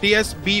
TSB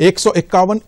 151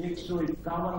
151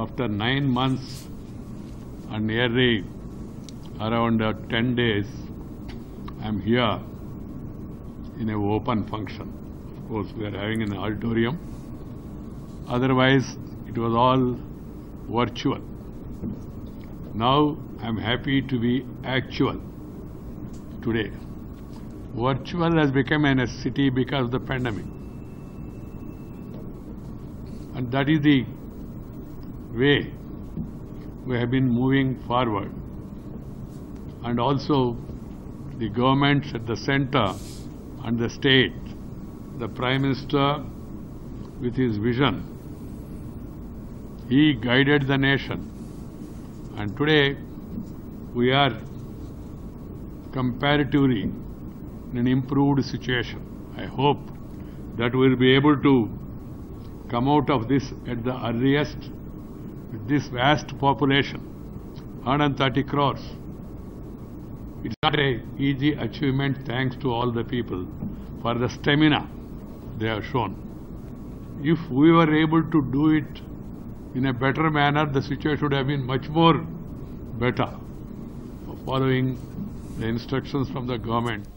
after 9 months and nearly around 10 days, I'm here in an open function. Of course, we are having an auditorium. Otherwise, it was all virtual. Now, I'm happy to be actual today. Virtual has become a necessity because of the pandemic. And that is the way we have been moving forward, and also the governments at the center and the state, the Prime Minister with his vision, he guided the nation, and today we are comparatively in an improved situation. I hope that we will be able to come out of this at the earliest. With this vast population, 130 crores, it's not an easy achievement thanks to all the people for the stamina they have shown. If we were able to do it in a better manner, the situation would have been much more better, following the instructions from the government.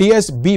TSB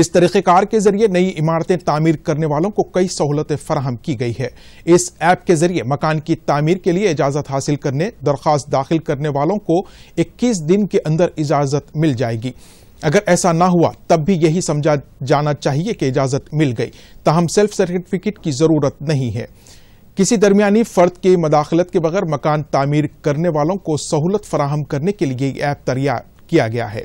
اس طریقہ کار کے ذریعے نئی عمارتیں تعمیر کرنے والوں کو کئی سہولتیں فراہم کی گئی ہے۔ اس ایپ کے ذریعے مکان کی تعمیر کے لیے اجازت حاصل کرنے درخواست داخل کرنے والوں کو 21 دن کے اندر اجازت مل جائے گی۔ اگر ایسا نہ ہوا تب بھی یہی سمجھا جانا چاہیے کہ اجازت مل گئی، تاہم سیلف سرٹیفکیٹ کی ضرورت نہیں ہے۔ کسی درمیانی فرد کی مداخلت کے بغیر مکان تعمیر کرنے والوں کو سہولت فراہم کرنے کے لیے یہ ایپ تیار کیا گیا ہے۔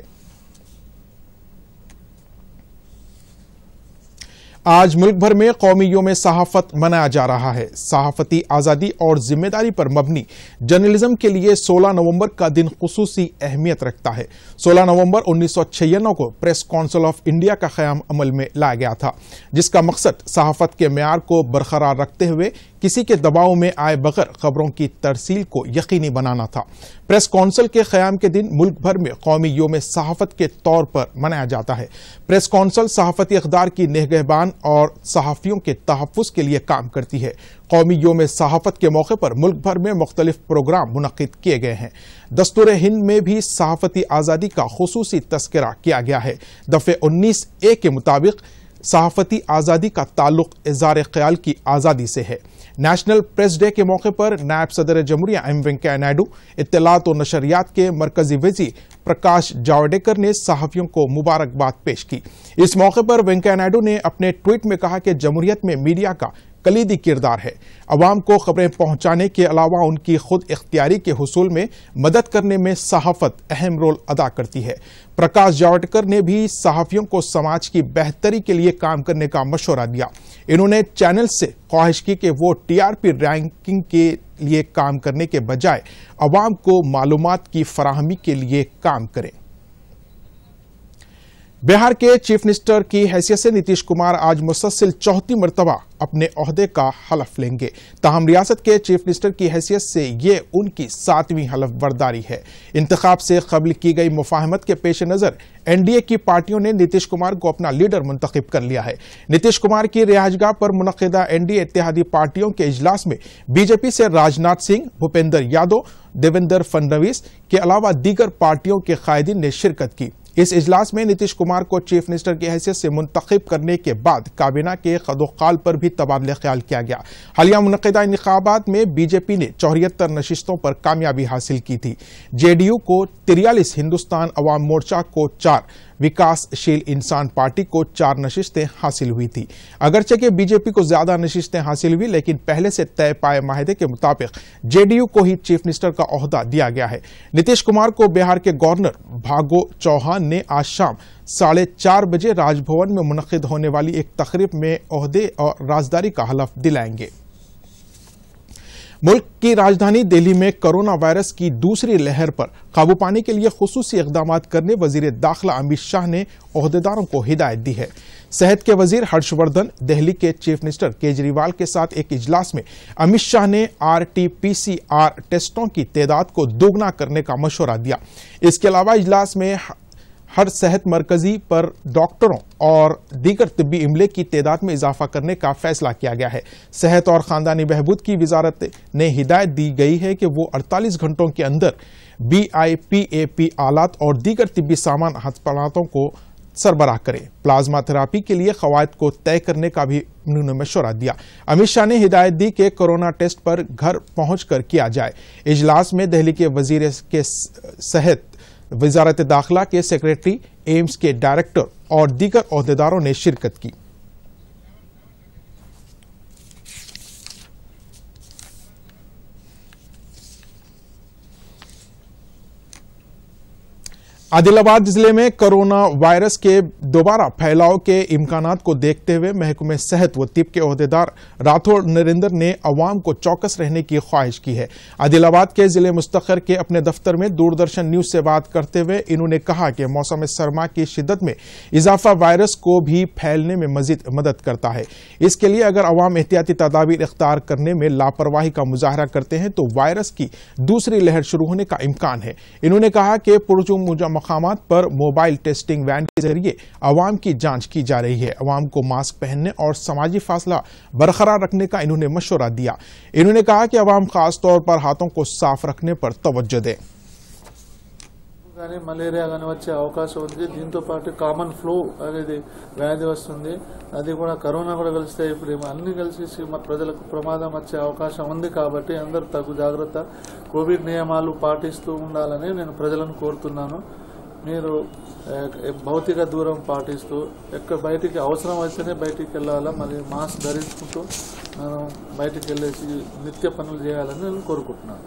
آج ملک بھر میں قومی یوم صحافت منایا جا رہا ہے۔ صحافتی آزادی اور ذمہ داری پر مبنی جرنلزم کے لیے 16 نومبر کا دن خصوصی اہمیت رکھتا ہے۔ 16 نومبر 1996 کو پریس کونسل آف انڈیا کا قیام عمل میں لایا گیا تھا، جس کا مقصد صحافت کے معیار کو برقرار رکھتے ہوئے کسی کے دباؤ میں آئے بغیر خبروں کی ترسیل کو یقینی بنانا تھا۔ پریس کونسل کے قیام کے دن ملک بھر میں قومی یوم صحافت کے طور پر منایا جاتا ہے۔ پریس کونسل صحافتی اقدار کی نگہبان اور صحافیوں کے تحفظ کے لیے کام کرتی ہے۔ قومی یوم صحافت کے موقع پر ملک بھر میں مختلف پروگرام منعقد کیے گئے ہیں۔ دستور ہند میں بھی صحافتی آزادی کا خصوصی تذکرہ کیا گیا ہے۔ دفعہ 19A کے مطابق صحافتی آزادی کا تعلق اظہار خیال کی آزادی سے ہے۔ نیشنل پریس ڈے کے موقع پر نائب صدر جمہوریہ ایم وینکیا نائیڈو، اطلاعات و نشریات کے مرکزی وزیر پرکاش جاوڈیکر نے صحافیوں کو مبارکباد پیش کی۔ اس موقع پر وینکیا نائیڈو نے اپنے ٹویٹ میں کہا کہ جمہوریت میں میڈیا کا کلیدی کردار ہے۔ عوام کو خبریں پہنچانے کے علاوہ ان کی خود اختیاری کے حصول میں مدد کرنے میں صحافت اہم رول ادا کرتی ہے۔ پرکاش جاوڈیکر نے بھی صحافیوں کو سماج کی بہتری کے لیے کام کرنے کا مشورہ دیا۔ انہوں نے چینل سے خواہش کی کہ وہ TRP رینکنگ کے لیے کام کرنے کے بجائے عوام کو معلومات کی فراہمی کے لیے کام کریں۔ بہار کے چیف منسٹر کی حیثیت سے نتیش کمار آج مسلسل 4تھی مرتبہ اپنے عہدے کا حلف لیں گے، تاہم ریاست کے چیف منسٹر کی حیثیت سے یہ ان کی 7ویں حلف برداری ہے۔ انتخاب سے قبل کی گئی مفاہمت کے پیش نظر NDA کی پارٹیوں نے نتیش کمار کو اپنا لیڈر منتخب کر لیا ہے۔ نتیش کمار کی رہائش گاہ پر منعقدہ NDA اتحادی پارٹیوں کے اجلاس میں BJP سے راجناتھ سنگھ، بھوپیندر یادو، دیویندر فڈنویس کے علاوہ دیگر پارٹیوں کے قائدین نے شرکت کی۔ اس اجلاس میں نتیش کمار کو چیف منسٹر کی حیثیت سے منتخب کرنے کے بعد کابینہ کے خد و خال پر بھی تبادلہ خیال کیا گیا۔ حالیہ منعقدہ انتخابات میں BJP نے 74 نشستوں پر کامیابی حاصل کی تھی۔ JDU کو 43، ہندوستان عوام مورچہ کو 4، وکاس شیل انسان پارٹی کو 4 نشستیں حاصل ہوئی تھی۔ اگرچہ کہ BJP کو زیادہ نشستیں حاصل ہوئی، لیکن پہلے سے طے پائے معاہدے کے مطابق JDU کو ہی چیف منسٹر کا عہدہ دیا گیا ہے۔ نتیش کمار کو بہار کے گورنر بھاگو چوہان نے آج شام 4:30 بجے راج بھون میں منعقد ہونے والی ایک تقریب میں عہدے اور رازداری کا حلف دلائیں گے۔ ملک کی راجدھانی دہلی میں کرونا وائرس کی دوسری لہر پر قابو پانے کے لیے خصوصی اقدامات کرنے وزیر داخلہ امت شاہ نے عہدیداروں کو ہدایت دی ہے۔ صحت کے وزیر ہرش وردھن، دہلی کے چیف منسٹر کیجریوال کے ساتھ ایک اجلاس میں امت شاہ نے RT-PCR ٹیسٹوں کی تعداد کو دوگنا کرنے کا مشورہ دیا۔ اس کے علاوہ اجلاس میں ہر صحت مرکزی پر ڈاکٹروں اور دیگر طبی عملے کی تعداد میں اضافہ کرنے کا فیصلہ کیا گیا ہے۔ صحت اور خاندانی بہبود کی وزارت نے ہدایت دی گئی ہے کہ وہ 48 گھنٹوں کے اندر BIP آلات اور دیگر طبی سامان ہسپتالوں کو سربراہ کرے۔ پلازما تھراپی کے لیے قواعد کو طے کرنے کا بھی انہوں نے مشورہ دیا۔ امت شاہ نے ہدایت دی کہ کورونا ٹیسٹ پر گھر پہنچ کر کیا جائے۔ اجلاس میں دہلی کے وزیر کے صحت، وزارت داخلہ کے سیکریٹری، ایمز کے ڈائریکٹر اور دیگر عہدیداروں نے شرکت کی۔ عادل آباد ضلع میں کرونا وائرس کے دوبارہ پھیلاؤ کے امکانات کو دیکھتے ہوئے محکمہ صحت و طب کے عہدیدار راٹھوڑ نریندر نے عوام کو چوکس رہنے کی خواہش کی ہے۔ عادل آباد کے ضلع مستقر کے اپنے دفتر میں دوردرشن نیوز سے بات کرتے ہوئے انہوں نے کہا کہ موسم سرما کی شدت میں اضافہ وائرس کو بھی پھیلنے میں مزید مدد کرتا ہے۔ اس کے لیے اگر عوام احتیاطی تدابیر اختیار کرنے میں لاپرواہی کا مظاہرہ کرتے ہیں تو وائرس کی دوسری لہر شروع ہونے کا امکان ہے۔ انہوں نے کہا کہ پرجرم مقامات پر موبائل ٹیسٹنگ وین کے ذریعے عوام کی جانچ کی جا رہی ہے۔ عوام کو ماسک پہننے اور سماجی فاصلہ برقرار رکھنے کا انہوں نے مشورہ دیا۔ انہوں نے کہا کہ عوام خاص طور پر ہاتھوں کو صاف رکھنے پر توجہ دیں۔ కానీ మలేరియా కానీ వచ్చే అవకాశం ఉంది. దీంతో పాటు కామన్ ఫ్లూ అనేది వ్యాధి వస్తుంది. అది కూడా కరోనా కూడా కలిస్తే ఇప్పుడు అన్ని కలిసి ప్రజలకు ప్రమాదం వచ్చే అవకాశం ఉంది. కాబట్టి అందరూ తగు జాగ్రత్త, కోవిడ్ నియమాలు పాటిస్తూ ఉండాలని నేను ప్రజలను కోరుతున్నాను. మీరు భౌతిక దూరం పాటిస్తూ బయటికి అవసరం అయితేనే బయటికి వెళ్ళాలా, మరి మాస్క్ ధరించుకుంటూ మనం బయటికి వెళ్ళేసి నిత్య పనులు చేయాలని నేను కోరుకుంటున్నాను.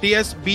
TSB